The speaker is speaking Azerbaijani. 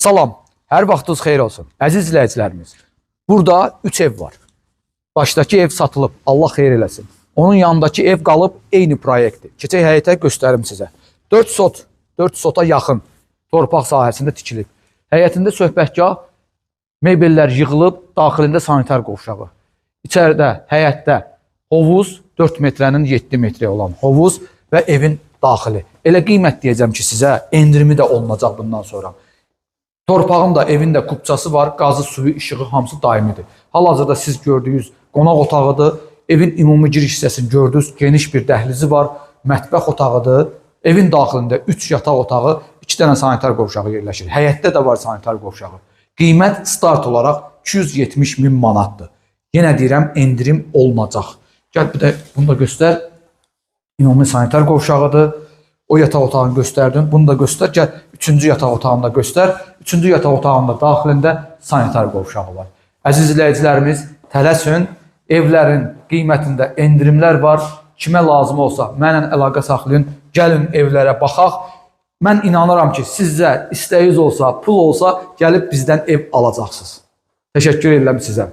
Salam, hər vaxtınız xeyir olsun. Əziz izləyicilərimiz, burada 3 ev var. Başdakı ev satılıb, Allah xeyir eləsin. Onun yanındakı ev qalıb eyni proyektdir. Keçək həyətə göstərim sizə. 4 sota yaxın torpaq sahəsində tikilib. Həyətində söhbətgah, mebellər yığılıb, daxilində sanitar qovşağı. İçəridə, həyətdə hovuz 4 metrənin 7 metrə olan hovuz və evin daxili. Elə qiymət deyəcəm ki, sizə endirimi də olunacaq bundan sonra. Torpağın da, evin də kubçası var, qazı, suyu, işığı hamısı daimidir. Hal-hazırda siz gördüyünüz qonaq otağıdır. Evin ümumi giriş hissəsini gördünüz, geniş bir dəhlizi var, mətbəx otağıdır. Evin daxilində 3 yataq otağı, 2 dənə sanitar qovşağı yerləşir. Həyətdə də var sanitar qovşağı. Qiymət start olaraq 270.000 manatdır. Yenə deyirəm, endirim olunacaq. Gəl bir də bunu da göstər. Ümumi sanitar qovşağıdır. O yataq otağını göstərdim. Bunu da göstər. Gəl 3-cü yataq otağını da göstər. 3-cü yataq otağında daxilində sanitar qovşağı var. Əziz izləyicilərimiz, tələsin. Evlərin qiymətində endirimlər var. Kimə lazım olsa mənlə əlaqə saxlayın. Gəlin evlərə baxaq. Mən inanıram ki, sizə istəyiniz olsa, pul olsa gəlib bizdən ev alacaqsınız. Təşəkkür edirəm sizə.